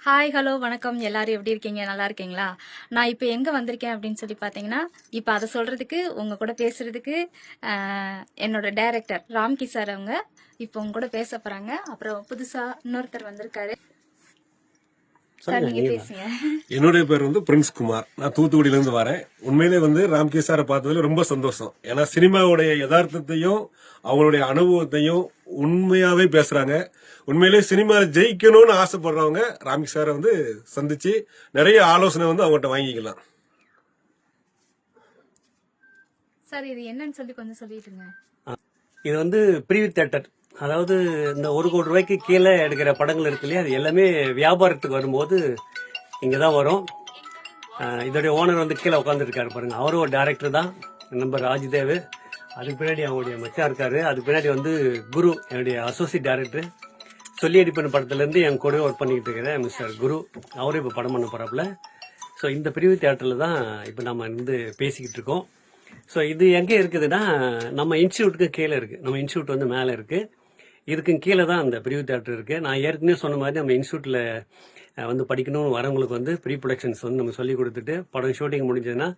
Hi hello வணக்கம். எல்லாரும் எப்படி இருக்கீங்க? நல்லா இருக்கீங்களா? நான் இப்போ எங்கே வந்திருக்கேன் அப்படின்னு சொல்லி பார்த்தீங்கன்னா, இப்போ அதை சொல்கிறதுக்கு உங்கள் கூட பேசுகிறதுக்கு என்னோட டைரக்டர் ராம்கி சார் அவங்க இப்போ உங்க கூட பேச போகிறாங்க. அப்புறம் புதுசாக இன்னொருத்தர் வந்திருக்காரு. சார் நீங்கள் பேசுங்க. என்னுடைய பேர் பிரின்ஸ் குமார். நான் தூத்துக்குடியிலேருந்து வரேன். உண்மையிலே ராம்கி சாரை பார்த்ததுல ரொம்ப சந்தோஷம். ஏன்னா சினிமாவுடைய யதார்த்தத்தையும் அவங்களுடைய அனுபவத்தையும் உண்மையாவே பேசுறாங்க. உண்மையிலே சினிமாவில் ஜெயிக்கணும்னு ஆசைப்படுறவங்க ராம்கி சாரை சந்திச்சு நிறைய ஆலோசனை அவங்ககிட்ட வாங்கிக்கலாம். சார் இது என்னன்னு சொல்லி கொஞ்சம் சொல்லிட்டுங்க. இது பிரிவு தியேட்டர், அதாவது இந்த 1 கோடி ரூபாய்க்கு கீழே எடுக்கிற படங்கள் இருக்கு இல்லையா, அது எல்லாமே வியாபாரத்துக்கு வரும்போது இங்கே தான் வரும். இதோடைய ஓனர் கீழே உட்காந்துருக்காரு பாருங்க, அவரும் ஒரு டைரக்டர் தான், நம்பர் ராஜ்தேவ். அதுக்கு பின்னாடி அவங்களுடைய மச்சா இருக்காரு. அதுக்கு பின்னாடி குரு, என்னுடைய அசோசியேட் டைரக்டர். சொல்லி அடிப்பன் படத்துலேருந்து என் கூட ஒர்க் பண்ணிக்கிட்டு இருக்கிறேன் மிஸ்டர் குரு. அவரும் இப்போ படம் பண்ண போகிறாப்புல. ஸோ இந்த பிரிவு தியேட்டரில் தான் இப்போ நம்ம பேசிக்கிட்டு இருக்கோம். ஸோ இது எங்கே இருக்குதுன்னா, நம்ம இன்ஸ்டியூட்டுக்கு கீழே இருக்குது. நம்ம இன்ஸ்டியூட் மேலே இருக்குது. இதுக்கு கீழே தான் அந்த பிரிவு தியேட்டர் இருக்குது. நான் ஏற்கனவே சொன்ன மாதிரி நம்ம இன்ஸ்டியூட்டில் படிக்கணும்னு வரவங்களுக்கு ப்ரீ ப்ரொடக்ஷன்ஸ் நம்ம சொல்லி கொடுத்துட்டு படம் ஷூட்டிங் முடிஞ்சதுன்னா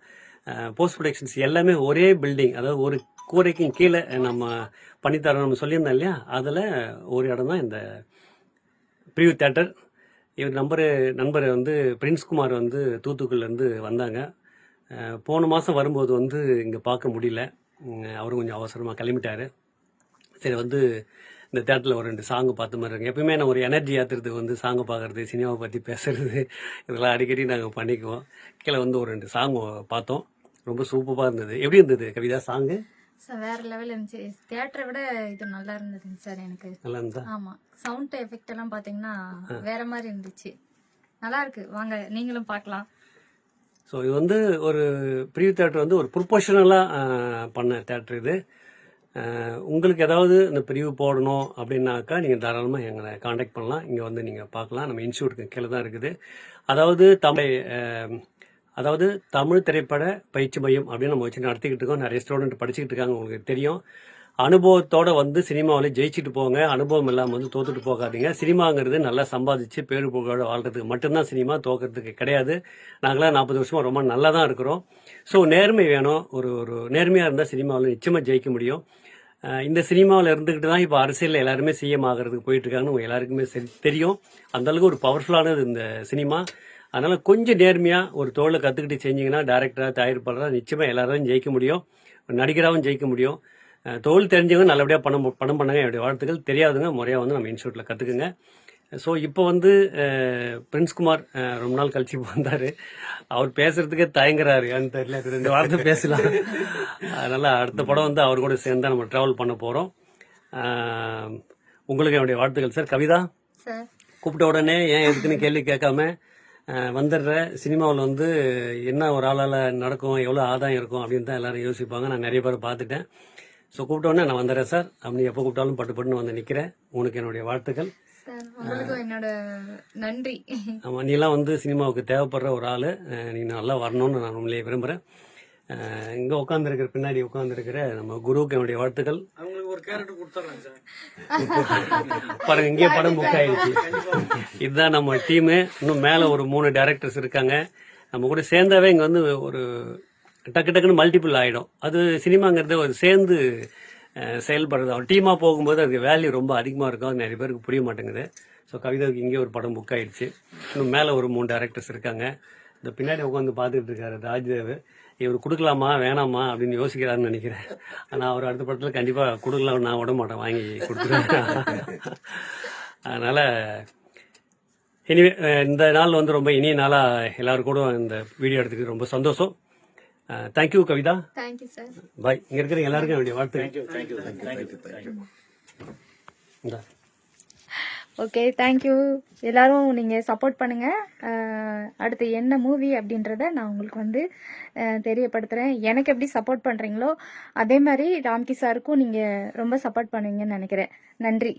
போஸ்ட் ப்ரொடக்ஷன்ஸ் எல்லாமே ஒரே பில்டிங், அதாவது ஒரு கூரைக்கும் கீழே நம்ம பண்ணித்தரோம் நம்ம சொல்லியிருந்தோம் இல்லையா, அதில் ஒரு இடம் தான் இந்த பிரிவு தியேட்டர். இவர் நண்பர் பிரின்ஸ் குமார் தூத்துக்குடியிலேருந்து வந்தாங்க. போன மாதம் வரும்போது இங்கே பார்க்க முடியல. அவரும் கொஞ்சம் அவசரமாக கிளம்பிட்டார். சரி இந்த தேட்டரில் ஒரு 2 சாங்கு பார்த்த மாதிரி இருக்கு. எப்பயுமே நான் ஒரு எனர்ஜி ஏற்றுறதுக்கு சாங்கு பார்க்குறது, சினிமாவை பற்றி பேசுறது, இதெல்லாம் அடிக்கடி நாங்கள் பண்ணிக்குவோம். கீழே ஒரு 2 சாங் பார்த்தோம். ரொம்ப சூப்பராக இருந்தது. எப்படி இருந்தது கவிதா சாங்கு? சார் வேற லெவல் இருந்துச்சு. தியேட்டரை விட இது நல்லா இருந்ததுங்க சார். எனக்கு நல்லா இருந்தா? ஆமா, சவுண்ட் எஃபெக்ட் எல்லாம் பாத்தீங்கன்னா வேற மாதிரி இருந்துச்சு. நல்லா இருக்கு, வாங்க நீங்களும் பார்க்கலாம். ஸோ இது ஒரு ப்ரீ தியேட்டர் ஒரு ப்ரொபோஷனலாக பண்ண தியேட்டர் இது. உங்களுக்கு ஏதாவது இந்த பிரிவு போடணும் அப்படின்னாக்கா நீங்கள் தாராளமாக எங்களை காண்டாக்ட் பண்ணலாம். இங்கே நீங்கள் பார்க்கலாம். நம்ம இன்ஸ்டியூட்டுக்கு கீழே தான் இருக்குது. அதாவது தமிழ் திரைப்பட பயிற்சி மையம் அப்படின்னு நம்ம வச்சு நடத்திக்கிட்டு இருக்கோம். நிறைய ஸ்டூடெண்ட் படிச்சுக்கிட்டு இருக்காங்க. உங்களுக்கு தெரியும், அனுபவத்தோட சினிமாவில் ஜெயிச்சுட்டு போங்க. அனுபவம் இல்லாமல் தோத்துட்டு போகாதீங்க. சினிமாங்கிறது நல்லா சம்பாதிச்சு பேரு புகழோட வாழ்றதுக்கு மட்டும்தான் சினிமா, தோக்கிறதுக்கு கிடையாது. நாங்களாம் 40 வருஷமாக ரொம்ப நல்லா தான் இருக்கிறோம். ஸோ நேர்மை வேணும். ஒரு நேர்மையாக இருந்தால் சினிமாவில் நிச்சயமாக ஜெயிக்க முடியும். இந்த சினிமாவில் இருந்துக்கிட்டு தான் இப்போ அரசியலில் எல்லாருமே சிஎம் ஆகிறதுக்கு போயிட்டு இருக்காங்கன்னு உங்கள் எல்லாருக்குமே தெரியும். அந்தளவுக்கு ஒரு பவர்ஃபுல்லானது இந்த சினிமா. அதனால் கொஞ்சம் நேர்மையாக ஒரு தொழிலை கற்றுக்கிட்டு செஞ்சிங்கன்னா டைரக்டராக தயாரிப்பாளராக நிச்சயமாக எல்லாரும் ஜெயிக்க முடியும். நடிகராகவும் ஜெயிக்க முடியும். தொழில் தெரிஞ்சவங்க நல்லபடியாக பணம் பண்ணாங்க. என்னுடைய வாழ்த்துக்கள். தெரியாதுங்க முறையாக நம்ம இன்ஸ்டியூட்டில் கற்றுக்குங்க. ஸோ இப்போ பிரின்ஸ் குமார் ரொம்ப நாள் கழிச்சு வந்தார். அவர் பேசுறதுக்கே தயங்குறாரு, ஏன்னு தெரியல. 2 வாரத்தை பேசலாம். அதனால் அடுத்த படம் அவர் கூட சேர்ந்து நம்ம ட்ராவல் பண்ண போகிறோம். உங்களுக்கு என்னுடைய வாழ்த்துக்கள் சார். கவிதா, கூப்பிட்ட உடனே ஏன் எதுக்குன்னு கேள்வி கேட்காம வந்துடுற. சினிமாவில் என்ன ஒரு ஆளால் நடக்கும், எவ்வளோ ஆதாயம் இருக்கும் அப்படின்னு தான் எல்லாரும் யோசிப்பாங்க. நான் நிறைய பேர் பார்த்துட்டேன். ஸோ கூப்பிட்ட உடனே நான் வந்துடுறேன் சார். அப்படி எப்போ கூப்பிட்டாலும் பட்டுன்னு நிற்கிறேன். உனக்கு என்னுடைய வாழ்த்துக்கள். என்னோட நன்றி. ஆமாம், நீலாம் சினிமாவுக்கு தேவைப்படுற ஒரு ஆள். நீ நல்லா வரணும்னு நான் உண்மையிலேயே விரும்புகிறேன். இங்கே உட்காந்துருக்கிற பின்னாடி உட்காந்துருக்கிற நம்ம குருவுக்கு என்னுடைய வாழ்த்துக்கள். பாருங்க, இங்கே படம் புக் ஆயிடுச்சு. இதுதான் நம்ம டீமு. இன்னும் மேலே ஒரு 3 டைரக்டர்ஸ் இருக்காங்க. நம்ம கூட சேர்ந்தாவே இங்கே ஒரு டக்குன்னு மல்டிபிள் ஆகிடும். அது சினிமாங்கிறது ஒரு சேர்ந்து செயல்படுறது. அவன் டீமாக போகும்போது அதுக்கு வேல்யூ ரொம்ப அதிகமாக இருக்கும். அது நிறைய பேருக்கு புரிய மாட்டேங்குது. ஸோ கவிதாவுக்கு இங்கே ஒரு படம் புக் ஆயிடுச்சு. இன்னும் மேலே ஒரு 3 டைரக்டர்ஸ் இருக்காங்க. இந்த பின்னாடி உட்காந்து பார்த்துட்டு இருக்காரு ராஜ்தேவ். இவர் கொடுக்கலாமா வேணாமா அப்படின்னு யோசிக்கிறாருன்னு நினைக்கிறேன். ஆனால் அவர் அடுத்த படத்தில் கண்டிப்பாக கொடுக்கலாம், நான் விட மாட்டேன், வாங்கி கொடுத்துருவேன். அதனால் இனிமே இந்த நாள் ரொம்ப இனிய நாளாக எல்லாரும் கூட இந்த வீடியோ எடுத்துக்கு ரொம்ப சந்தோஷம். Thank you Kavitha. Thank you sir. Bye. இங்கே இருக்கிற எல்லாருக்கும் என்னுடைய வாழ்த்து. Okay, thank you. எல்லாரும் நீங்கள் சப்போர்ட் பண்ணுங்கள். அடுத்து என்ன மூவி அப்படின்றத நான் உங்களுக்கு தெரியப்படுத்துகிறேன். எனக்கு எப்படி சப்போர்ட் பண்ணுறீங்களோ அதே மாதிரி ராம்கி சாருக்கும் நீங்கள் ரொம்ப சப்போர்ட் பண்ணுவீங்கன்னு நினைக்கிறேன். நன்றி.